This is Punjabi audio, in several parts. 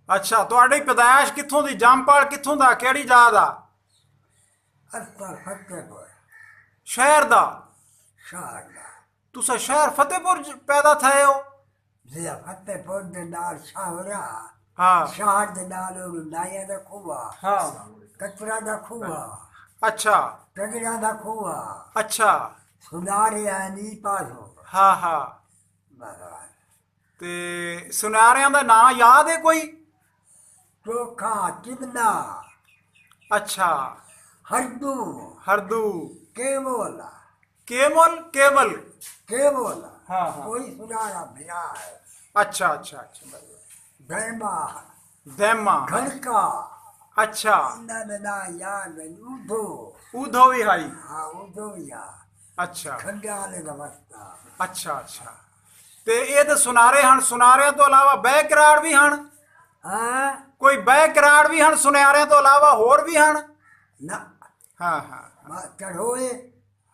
ਅੱਛਾ, ਤੁਹਾਡੀ ਪੈਦਾਇਸ਼ ਕਿੱਥੋਂ ਦੀ? ਜੰਮਪਲ ਕਿੱਥੋਂ ਦਾ? ਕਿਹੜੀ ਜਾਤ ਆ? ਅਸਲ ਫਤਿਹਪੁਰ ਸ਼ਹਿਰ ਦਾ? ਸ਼ਹਿਰ ਦਾ। ਤੁਸੀਂ ਸ਼ਹਿਰ ਫਤਿਹਪੁਰ ਪੈਦਾ ਥਏ ਹੋ? ਜਿਹੜਾ ਫਤਿਹਪੁਰ ਦੇ ਨਾਲ ਸ਼ਾਹਰਾ, ਹਾਂ ਸ਼ਹਿਰ ਦੇ ਨਾਲ ਉਹ ਨਾਇਆ ਦਾ ਖੂਆ, ਹਾਂ। ਕਚਰਾ ਦਾ ਖੂਆ, ਅੱਛਾ ਟਗਰਾ ਦਾ ਖੂਆ, ਅੱਛਾ। ਸੁਨਾਰਿਆ ਨੀ ਪਾਸੋ। ਹਾਂ ਹਾਂ। ਬਸ ਤੇ ਸੁਨਿਆਰਿਆਂ ਦਾ ਨਾਂ ਯਾਦ ਹੈ ਕੋਈ? ਚੋਖਾ, ਚਿਮਨਾ, ਅੱਛਾ। ਹਰਦੂ, ਹਰਦੂ, ਕੇਵਲ, ਕੇਮਲ, ਕੇਵਲ। ਕੇਵਲ। हाँ, हाँ। कोई सुनारा मिला है। अच्छा अच्छा अच्छा। बैमा, दैमा। घर का, अच्छा। इन्होंने ना याद है, उधो। उधो भी हाई। हाँ, उधो या। अच्छा खंडाले का वस्ता। अच्छा अच्छा। ते ये तो सुनारे हन, सुनारे तो अलावा बह किराड़ भी हन? हाँ? कोई बह किराड़ भी हन सुनयारे तो अलावा होर भी हन? ना। हाँ हाँ चढ़ोए,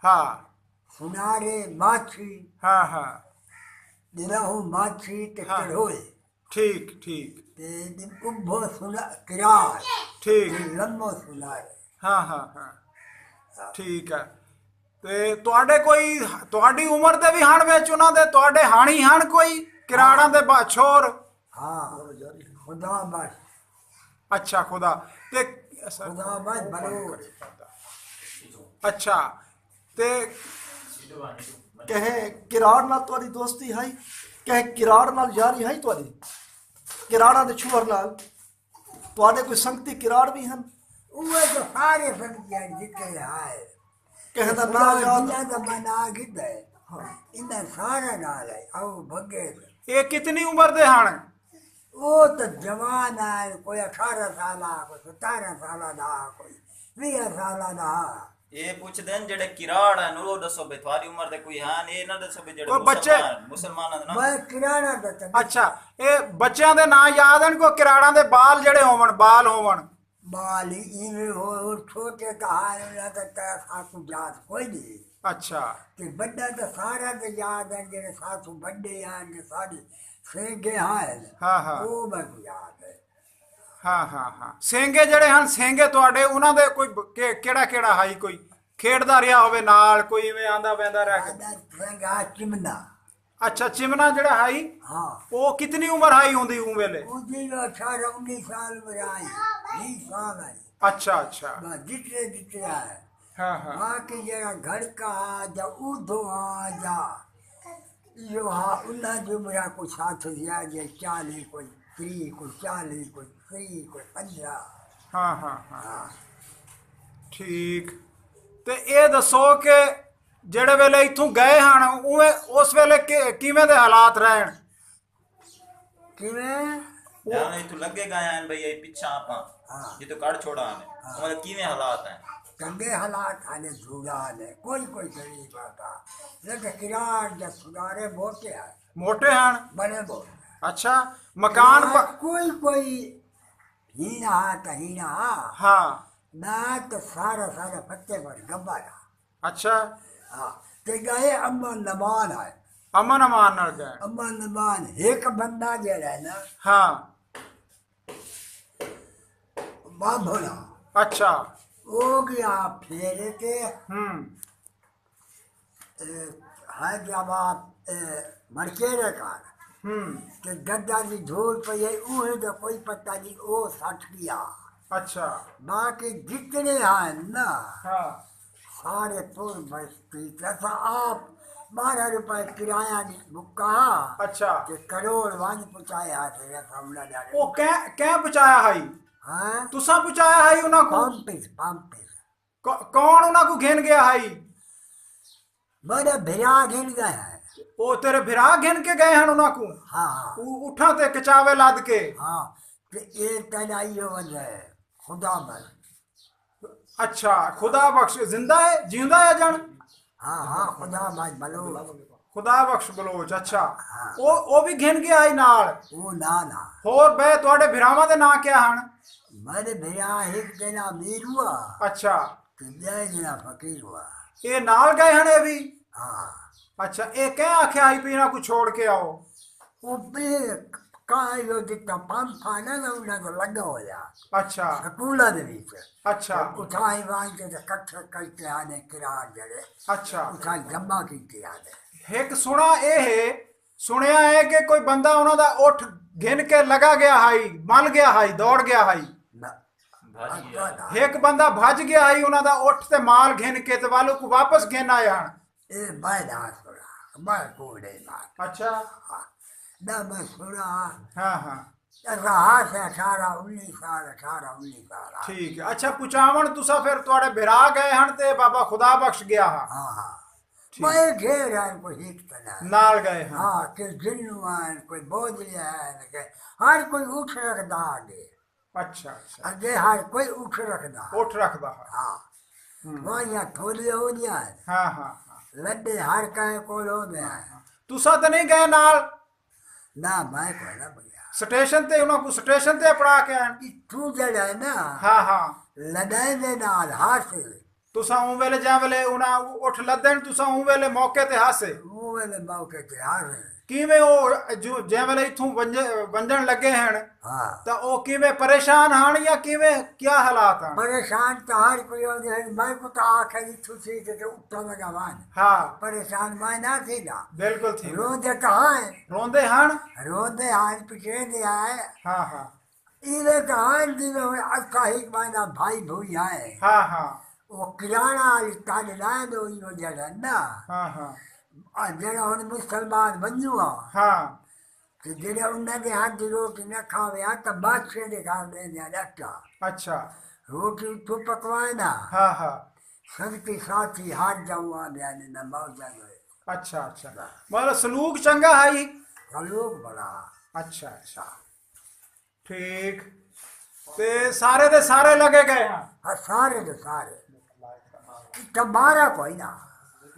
हाँ सुनारे, माछी, हाँ हाँ। दिलाहू माछी ते हाँ। चढ़ोए। ठीक ठीक ते दिन उभो सुना किरार। ठीक। ते लम्बो सुनारे। हाँ हाँ हाँ ठीक है। ਤੇ ਤੁਹਾਡੇ ਕੋਈ ਤੁਹਾਡੀ ਉਮਰ ਦੇ ਵੀ ਹਣ ਵਿੱਚ ਉਹਨਾਂ ਦੇ ਤੁਹਾਡੇ ਹਾਣੀ ਹਣ ਕੋਈ ਕਿਰਾੜਾਂ ਦੇ ਬਾਛੋਰ? हाँ, खुदा बस, ਅੱਛਾ ਖੁਦਾ। ਤੇ खुदा बस बलोच। ਅੱਛਾ ਤੇ ਕਹੇ ਕਿਰਾੜ ਨਾਲ ਤੁਹਾਡੀ ਦੋਸਤੀ ਹੈ? ਕਹੇ ਕਿਰਾੜ ਨਾਲ ਯਾਰੀ ਹੈ ਤੁਹਾਡੀ? ਕਿਰਾੜਾਂ ਦੇ ਛੂਹਰ ਨਾਲ ਤੁਹਾਡੇ ਕੋਈ ਸੰਗਤੀ ਕਿਰਾੜ ਵੀ ਹਨ? उहे तो सारे फर्जियां जितने आए। ਕਹੇ ਦਾ ਨਾਂ ਯਾਦ? दुनिया का बना गिद्ध है। इन्हें सारा नाल है। आओ भगे। ਇਹ ਕਿਤਨੀ ਉਮਰ ਦੇ ਹਣ? वो तो जवान है, कोई 18 साल, कोई 17 साल दा, कोई 20 साल दा। ਇਹ ਪੁੱਛਦੇ ਨੇ ਜਿਹੜੇ ਕਿਰਾੜ ਹਨ ਉਹ ਦੱਸੋ ਬਈ ਤੁਹਾਡੀ ਉਮਰ ਦੇ ਕੋਈ ਹਨ? ਇਹ ਨਾ ਦੱਸੋ ਬਈ ਜਿਹੜੇ ਉਹ ਬੱਚੇ- ਮੁਸਲਮਾਨਾਂ ਦੇ ਨਾ। मैं किराना दा ਅੱਛਾ, ਇਹ ਬੱਚਿਆਂ ਦੇ ਨਾਂ ਯਾਦ ਹਨ? ਕੋਈ ਕਿਰਾੜਾਂ ਦੇ ਬਾਲ ਜਿਹੜੇ ਹੋਵਣ, ਬਾਲ ਹੋਵਣ? बाल इवे हो, और छोटे का हाल ना तो सासू याद कोई नहीं। ਅੱਛਾ ते बड़ा तो सारा तो याद है, जेरे सासू बड़े हैं जे सारी सेगे हाल। हाँ, हाँ। वो बस याद है। ਹਾਂ ਹਾਂ ਹਾਂ। ਸਿੰਘੇ ਜਿਹੜੇ ਹਨ, ਸਿੰਘੇ ਤੁਹਾਡੇ ਉਹਨਾਂ ਦੇ ਕੋਈ ਕਿਹੜਾ ਕਿਹੜਾ ਹਾਈ? ਕੋਈ ਖੇਡਦਾ ਰਿਹਾ ਹੋਵੇ ਨਾਲ, ਕੋਈ ਇਵੇਂ ਆਂਦਾ ਬੈਂਦਾ ਰਹਿ ਕੇ? आधा संगा चिमना। ਅੱਛਾ, ਚਿਮਨਾ ਜਿਹੜਾ ਹਾਈ हाँ। ਉਹ ਕਿਤਨੀ ਉਮਰ ਹਾਈ ਹੁੰਦੀ ਉਹ ਵੇਲੇ? उसकी 18 19 साल में आई, 20 साल आई। ਅੱਛਾ ਅੱਛਾ। बस जितने जितने आए। ਹਾਂ ਹਾਂ बाकी जरा घर का जा उधो जा यो हाँ उन्ना जो मेरा कोई साथ दिया जे 40, कोई 30, कोई 40, कोई 30, कोई 15। ਹਾਂ ਹਾਂ ਹਾਂ हाँ। ਠੀਕ। ਤੇ ਇਹ ਦੱਸੋ ਕਿ ਜਿਹੜੇ ਵੇਲੇ ਇੱਥੋਂ ਗਏ ਹਨ ਉਵੇਂ ਉਸ ਵੇਲੇ ਕਿਵੇਂ ਦੇ ਹਾਲਾਤ ਰਹਿਣ? किवें? ਜਾਨੇ ਤੂੰ ਲੱਗੇ ਗਏ ਹਨ ਬਈ ਇਹ ਪਿੱਛਾ ਆਪਾਂ हाँ। ਜਿੱਦੋਂ ਕੱਢ ਛੋੜਾ ਨੇ ਉਹਨਾਂ ਦੇ ਕਿਵੇਂ ਹਾਲਾਤ ਹਨ? गंदे हालात आने झूला ने कोई कोई गरीब आता, लेकिन किरार जब सुधारे मोटे है, ਮੋਟੇ ਹਨ? बड़े मोटे। ਅੱਛਾ। ਮਕਾਨ कोई कोई हीना तो हीना ਹਾਂ। ना तो सारा सारा पत्ते पर गब्बारा। ਅੱਛਾ। हाँ। ते गए अमन नमान है। ਅਮਨ ਅਮਾਨ ਨਾਲ ਗਏ? अमन नमान एक बंदा जरा है ना ਹਾਂ। बाभना ਅੱਛਾ। हो गया फेरे के हैदराबाद मरकेरे का ते गद्दा की झोल पे ये उहे तो कोई पता नहीं वो सट गया। ਅੱਛਾ। बाकी जितने हैं ना ਹਾਂ सारे पुर बस्ती जैसा आप 12 रुपए किराया बुका ਅੱਛਾ। के करोड़ वन पहुंचाया थे हमला डाले। ਉਹ ਕਹਿ ਪਹੁੰਚਾਇਆ ਹਾਈ? हाँ। ਤੁਸਾਂ ਪਹੁੰਚਾਇਆ ਹਾਈ ਉਹਨਾਂ ਕੋ? पंपिस ਕੌਣ ਉਹਨਾਂ ਕੋ ਘੇਨ ਗਿਆ ਹਾਈ? बड़े भिरा गिर गए हैं। ਉਹ ਤੇਰੇ ਭਰਾ ਘੇਨ ਕੇ ਗਏ ਹਨ ਉਹਨਾਂ ਕੋ? हाँ हाँ ਉਹ ਉਠਾਂ ਤੇ ਕਚਾਵੇ ਲੱਦ ਕੇ? हाँ। तो ये तनाई वजह है खुदा मर। ਅੱਛਾ। ਖੁਦਾ ਬਖਸ਼ ਜ਼ਿੰਦਾ ਹੈ, ਜਿਉਂਦਾ ਹੈ ਜਣ? हाँ हाँ खुदा मर बलो। ਖੁਦਾ ਬਖਸ਼ ਬਲੋਚ। ਅੱਛਾ। ਉਹ ਵੀ ਘੇਨ ਗਿਆ ਹਾਈ ਨਾਲ? वो ना ना ਹੋਰ ਬੇ ਤੁਹਾਡੇ ਭਰਾਵਾਂ ਦੇ ਨਾਂ ਕਿਆ ਹਨ? मेरे भिरा एक जना मीर हुआ, ਅੱਛਾ। तो 2 जना फकीर हुआ। ਇਹ ਨਾਲ ਗਏ ਹਨ ਇਹ ਵੀ? हाँ। ਅੱਛਾ। ਇਹ ਕਹਿ ਆਖਿਆ ਹਾਈ ਵੀ ਇਹਨਾਂ ਕੋ ਛੋੜ ਕੇ ਆਓ? वो बे ਕਾਇ ਜੋ ਦਿੱਤਾ ਪੰਪ ਆਣਾ ਨਾ ਉਹਨਾਂ ਕੋ ਲੱਗਾ ਹੋਇਆ ਅੱਛਾ ਸਕੂਲਾਂ ਦੇ ਵਿੱਚ ਅੱਛਾ ਉਠਾਈ ਵਾਂਝ ਤੇ ਇਕੱਠ ਕਰਕੇ ਆਨੇ ਕਿਰਾਰ ਜਿਹੜੇ ਅੱਛਾ ਉਠਾ ਜਮਾ ਕੀਤੇ ਆਨੇ ਇੱਕ ਸੁਣਿਆ ਹੈ ਕਿ ਕੋਈ ਬੰਦਾ ਉਹਨਾਂ ਦਾ ਉੱਠ ਗਿਣ ਕੇ ਲਗਾ ਗਿਆ ਹਾਈ ਮਲ ਗਿਆ ਹਾਈ ਦੌੜ ਗਿਆ ਹਾਈ ਇੱਕ ਬੰਦਾ ਭੱਜ ਗਿਆ ਹਾਈ ਉਹਨਾਂ ਦਾ ਉੱਠ ਤੇ ਮਾਲ ਗਿਣ ਕੇ ਤੇ ਵਾਲੂ ਕੋ ਵਾਪਸ ਗਿਣ ਆਇਆ ਹਨ ਇਹ ਬਾਇਦਾ ਸੁਣਾ ਮੈਂ ਕੋੜੇ ਨਾ ਅੱਛਾ ਨਾ ਮੈਂ ਸੁਣਾ ਹਾਂ ਹਾਂ ਰਹਾ ਸੇ 19 ਸਾਲ ਠੀਕ ਹੈ ਅੱਛਾ ਪੁਚਾਵਣ ਤੁਸੀਂ ਫਿਰ ਤੁਹਾਡੇ ਬਿਰਾ ਗਏ ਹਨ ਤੇ ਬਾਬਾ ਖੁਦਾ ਬਖਸ਼ ਗਿਆ ਹਾਂ ਹਾਂ ਮੈਂ ਘੇਰ ਆਂ ਕੋਈ ਇੱਕ तना ਨਾਲ ਗਏ ਹਾਂ हाँ कि जिन्नुआन कोई बोझलिया है हर कोई उठ रखदा आगे ਅੱਛਾ ਅੱਛਾ अगे हर कोई उठ रखदा ਉੱਠ ਰੱਖਦਾ ਹੈ हाँ वहाँ थोड़ी हो गया ਹਾਂ ਹਾਂ ਹਾਂ लड्डे हर कहे को हो गया ਤੁਸੀਂ ਤਾਂ ਨਹੀਂ ਗਏ ਨਾਲ ना मैं को ना भैया ਸਟੇਸ਼ਨ ਤੇ ਉਹਨਾਂ ਕੋ ਸਟੇਸ਼ਨ ਤੇ ਪੜਾ ਕੇ ਆਣ तू जड़ा है ना ਹਾਂ ਹਾਂ लड़ाई दे नाल हाथ ਤੁਸੀਂ ਉਹ ਵੇਲੇ ਜਾਂ ਵੇਲੇ ਉਹਨਾਂ ਉੱਠ ਲੱਦਣ ਤੁਸੀਂ ਉਹ ਵੇਲੇ ਮੌਕੇ ਤੇ ਹਾਸੇ वो वाले मौके ते हार ਕਿਵੇਂ ਉਹ ਜਿਵੇਂ ਵੇਲੇ ਇਥੋਂ ਵੰਜਣ ਲੱਗੇ ਹਨ हाँ ਤਾਂ ਉਹ ਕਿਵੇਂ ਪਰੇਸ਼ਾਨ ਹਨ ਜਾਂ ਕਿਵੇਂ ਕੀ ਹਾਲਾਤ ਹਨ परेशान तो हर कोई हो गया मैं को तो आखे तू थी के उठा लगा मान ਹਾਂ परेशान मैं ना थी ना ਬਿਲਕੁਲ ਠੀਕ रोंदे कहाँ है ਰੋਂਦੇ ਹਨ रोंदे हाथ पीछे दे आए ਹਾਂ ਹਾਂ इले कहाँ दिन अच्छा ही मायना भाई भूई आए ਹਾਂ ਹਾਂ वो किराना वाली ताले लाए दो इनो जड़ा ना ਹਾਂ ਹਾਂ जड़ा उन मुसलमान बनूआ ਹਾਂ कि जेड़े उन्होंने हाथ की रोटी न खावे तो बादशाह दे खा दे डटा ਅੱਛਾ रोटी तो पकवाए ना ਹਾਂ ਹਾਂ संगती साथी हाथ जाऊआ दे न मौजा गए ਅੱਛਾ ਅੱਛਾ ਮਤਲਬ ਸਲੂਕ ਚੰਗਾ ਹੈ ਹੀ लोग बड़ा ਅੱਛਾ ਅੱਛਾ ਠੀਕ ਤੇ ਸਾਰੇ ਦੇ ਸਾਰੇ ਲਗੇ ਗਏ ਹਾਂ हाँ सारे दे सारे तुम्हारा कोई ना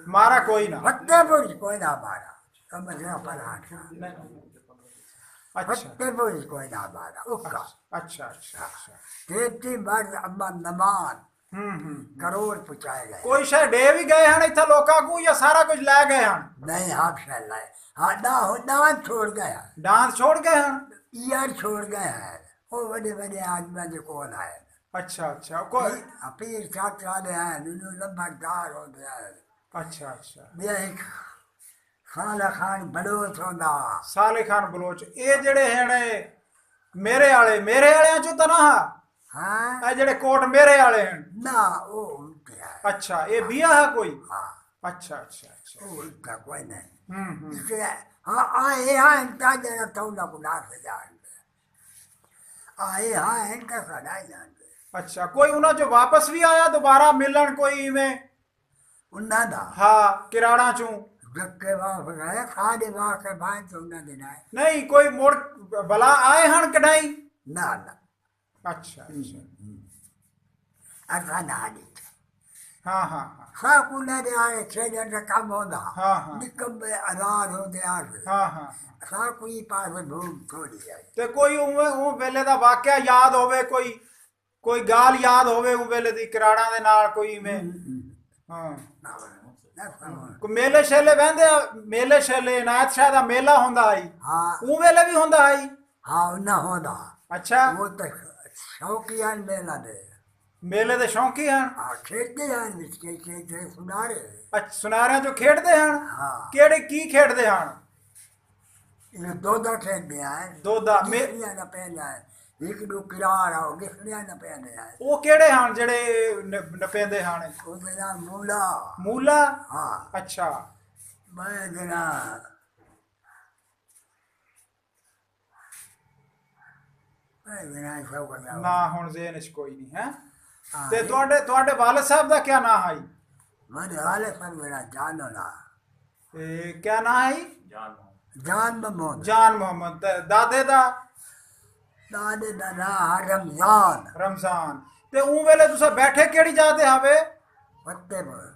ਮਾਰਾ ਕੋਈ ਨਾ फतेहपुर कोई ना मारा समझना पड़ा ਅੱਛਾ फतेहपुर कोई ना मारा उसका ਅੱਛਾ ਅੱਛਾ ਅੱਛਾ तेती मर्द अम्मा नमान ਹੂੰ करोड़ पुचाए गए ਕੋਈ ਸ਼ੈ ਡੇ ਵੀ ਗਏ ਹਨ ਇੱਥੇ ਲੋਕਾਂ ਨੂੰ ਜਾਂ ਸਾਰਾ ਕੁਝ ਲੈ ਗਏ ਹਨ नहीं हाथ से लाए हाँ ना हो दान छोड़ गया ਡਾਂਸ ਛੋੜ ਗਏ ਹਨ यार छोड़ गया है वो बड़े बड़े आदमी जो कौन आए ਅੱਛਾ ਅੱਛਾ ਕੋਈ पीर छात्र आने हैं उन्होंने लंबादार हो गया है ਅੱਛਾ ਅੱਛਾ देख साला खान बड़ोच होंदा ਸਾਲੇ ਖਾਨ ਬਲੋਚ ਇਹ ਜਿਹੜੇ ਹਨ ਮੇਰੇ ਵਾਲਿਆਂ ਚੋਂ ਤਾਂ ਨਾ हाँ ਇਹ ਜਿਹੜੇ ਕੋਟ ਮੇਰੇ ਵਾਲੇ ਹਨ ना वो उनके है ਅੱਛਾ ਇਹ ਬੀਆ ਹੈ ਕੋਈ हाँ ਅੱਛਾ ਅੱਛਾ ਅੱਛਾ वो उनका कोई नहीं ਹੂੰ इसलिए हाँ आए हाँ इनका जरा तो ना गुनाह से जाएंगे आए हाँ इनका सदा जाएंगे ਅੱਛਾ ਕੋਈ ਉਹਨਾਂ ਚੋਂ ਵਾਪਸ ਵੀ ਆਇਆ ਦੁਬਾਰਾ ਮਿਲਣ ਕੋਈ ਇਵੇਂ उन्ना दा ਹਾਂ ਕਿਰਾੜਾ ਚੋਂ जक्के वाप गए खाने वाके भाई तो उन्ना दिन आए ਨਹੀਂ ਕੋਈ ਮੁੜ ਬਲਾ ਆਏ ਹਨ ਕਢਾਈ ना ना ਅੱਛਾ ਅੱਛਾ ऐसा ना नहीं ਹਾਂ ਹਾਂ ਹਾਂ सब उन्हें दे आए 6 दिन का काम होता हाँ, हाँ। निकम में आजाद हो गया ਹਾਂ ਹਾਂ सब कोई पास में भूख थोड़ी है ਤੇ ਕੋਈ ਉਹ ਵੇਲੇ ਦਾ ਵਾਕਿਆ ਯਾਦ ਹੋਵੇ ਕੋਈ ਗਾਲ ਯਾਦ ਹੋਵੇ ਉਹ ਵੇਲੇ ਦੀ ਕਿਰਾੜਾਂ ਦੇ ਨਾਲ ਕੋਈ ਇਵੇਂ ਹਾਂ ਕੋਈ ਮੇਲੇ ਸ਼ੇਲੇ ਵਹਿੰਦੇ ਆ, ਮੇਲੇ ਸ਼ੇਲੇ ਇਨਾਇਤ ਸ਼ਾਹ ਦਾ ਮੇਲਾ ਹੁੰਦਾ ਆਈ हाँ ਉਹ ਵੇਲੇ ਵੀ ਹੁੰਦਾ ਆਈ हाँ उन्ना होता ਅੱਛਾ वो तो शौकिया मेला दे ਮੇਲੇ ਦੇ ਸ਼ੌਂਕੀ ਹਨ हाँ खेलते हैं इसके खेलते सुना रहे ਅੱਛਾ ਸੁਨਾਰਿਆਂ ਚੋਂ ਖੇਡਦੇ ਹਨ हाँ ਕਿਹੜੇ ਕੀ ਖੇਡਦੇ ਹਨ ये दो खेलते हैं ਦੋਦਾ गिसलियां ना पहना है एक दो किरार आओ गिसलियां ना पहने हैं ਉਹ ਕਿਹੜੇ ਹਨ ਜਿਹੜੇ ਨਪੇਂਦੇ ਹਨ उसके नाम मूला ਮੂਲਾ हाँ ਅੱਛਾ मैं जना मैं जना सब करना ਨਾ ਹੁਣ ਜ਼ੇਨ ਚ ਕੋਈ ਨਹੀਂ ਹੈ हाँ, ਤੇ ਤੁਹਾਡੇ ਵਾਲਦ ਸਾਹਿਬ ਦਾ ਕੀ ਨਾਂ ਹੈ मैंने वाले पर मेरा जानो ना ਇਹ ਕੀ ਨਾਂ ਹੈ जान मोहम्मद ਜਾਨ ਮੁਹੰਮਦ ਤੇ ਦਾਦੇ ਦਾ दादे दादा रमजान ਰਮਜ਼ਾਨ ਤੇ ਉਹ ਵੇਲੇ ਤੁਸੀਂ ਬੈਠੇ ਕਿਹੜੀ ਜਾਤੇ ਹਾਵੇ फतेहपुर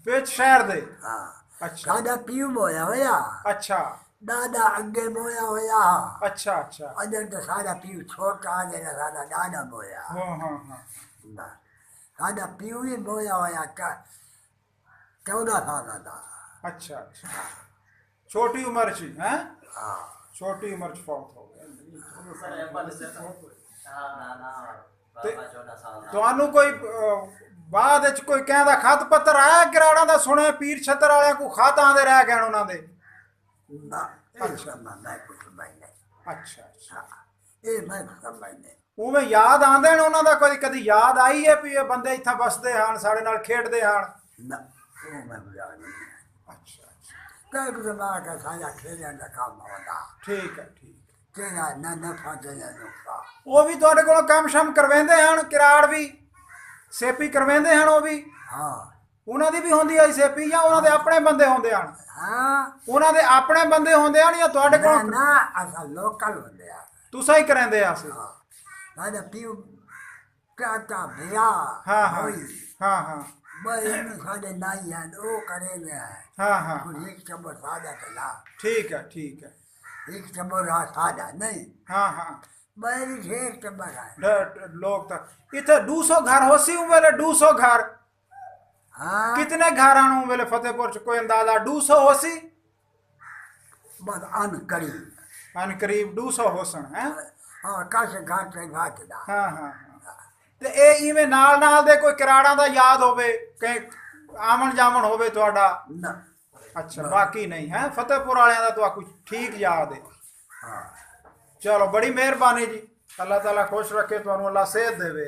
ਵਿੱਚ ਸ਼ਹਿਰ ਦੇ हाँ ਅੱਛਾ दादा पीऊ मोया होया ਅੱਛਾ दादा अगे मोया होया ਅੱਛਾ ਅੱਛਾ अदर तो सादा पीऊ छोटा जरा सादा दादा मोया ਹਾਂ ਹਾਂ ਹਾਂ सादा पीऊ ही मोया होया 14 साल का ਅੱਛਾ ਅੱਛਾ ਛੋਟੀ ਉਮਰ ਚ ਹੈ हाँ ਛੋਟੀ ਉਮਰ ਚ ਫੌਤ ਹੋ ਗਿਆ ਤੁਹਾਨੂੰ ਕੋਈ ਬਾਅਦ ਵਿੱਚ ਕੋਈ ਕਹਿੰਦਾ ਖਤ ਪੱਤਰ ਆਇਆ ਕਿਰਾੜਾਂ ਦਾ? ਸੁਣਿਆ ਪੀਰ ਛੱਤਰ ਵਾਲਿਆਂ ਕੋ ਖਤ ਆਂਦੇ ਰਹਿ ਗਏ ਉਹਨਾਂ ਦੇ। ਨਾ ਇਹ ਸਮਝ ਨਹੀਂ ਕੁਝ ਨਹੀਂ। ਅੱਛਾ ਅੱਛਾ, ਇਹ ਮੈਂ ਸਮਝ ਨਹੀਂ। ਉਵੇਂ ਯਾਦ ਆਂਦੇ ਨੇ ਉਹਨਾਂ ਦਾ? ਕਦੀ ਯਾਦ ਆਈ ਹੈ ਵੀ ਇਹ ਬੰਦੇ ਇੱਥੇ ਬਸਦੇ ਹਨ, ਸਾਡੇ ਨਾਲ ਖੇਡਦੇ ਹਨ? ਨਾ ਉਹ ਮੈਂ ਬੁਝਾ ਨਹੀਂ। ਅੱਛਾ ਅੱਛਾ, ਕਈ ਦਿਮਾਗ ਦਾ ਸਾਰਾ ਖੇਡਣ ਦਾ ਕੰਮ ਹੁੰਦਾ। ਠੀਕ ਹੈ ਠੀਕ ਹੈ। ਤੇਰਾ ਨਾ ਨਫਾ ਦੇ ਨੁਕਸਾ। ਉਹ ਵੀ ਤੁਹਾਡੇ ਕੋਲੋਂ ਕੰਮ ਸ਼ਮ ਕਰਵਾਉਂਦੇ ਹਨ? ਕਿਰਾੜ ਵੀ ਸੇਪੀ ਕਰਵਾਉਂਦੇ ਹਨ ਉਹ ਵੀ? ਹਾਂ ਉਹਨਾਂ ਦੀ ਵੀ ਹੁੰਦੀ ਹੈ ਸੇਪੀ, ਜਾਂ ਉਹਨਾਂ ਦੇ ਆਪਣੇ ਬੰਦੇ ਹੁੰਦੇ ਹਨ? ਹਾਂ ਉਹਨਾਂ ਦੇ ਆਪਣੇ ਬੰਦੇ ਹੁੰਦੇ ਹਨ ਜਾਂ ਤੁਹਾਡੇ ਨਾ ਕੋਲ ਨਾ ਅਸਾਂ ਲੋਕਲ ਹੁੰਦੇ ਆ। ਤੁਸੀਂ ਹੀ ਕਰਾਂਦੇ ਆ? ਸੀ ਹਾਂ ਸਾਡਾ ਪਿਓ ਕਾਤਾ ਭਿਆ ਹਾਂ ਹਾਂ ਹੋਈ ਹਾਂ ਹਾਂ ਬਈ ਸਾਡੇ ਨਾਈ ਹਨ ਉਹ ਕਰੇਗੇ। ਹਾਂ ਹਾਂ, ਕੁਝ ਇੱਕ ਚੰਬਰ ਸਾਦਾ ਕਲਾ, ਠੀਕ ਹੈ ਠੀਕ ਹੈ। ਇੱਕ ਚੰਬਰ ਸਾਦਾ नहीं। हाँ हाँ, बड़ी ढेर चंबल है। लोग तो इतने 200 घर होसी वेले 200 घर? हाँ कितने घर आनु वेले फतेहपुर च कोई अंदाजा? 200 होसी? बस अन करीब अन करीब 200 होसन हैं? हाँ कस घाट से घाट दा। हाँ हाँ हाँ। ते ए इवें नाल नाल दे कोई किराड़ा दा याद होवे कि आमन जामन होवे तुहाडा? ना अच्छा, बाकी नहीं है? फतेहपुर वालियां दा तो कुछ ठीक याद है? हाँ चलो बड़ी मेहरबानी जी, अल्लाह ताला खुश रखे, तुहानू अल्लाह सेहत देवे।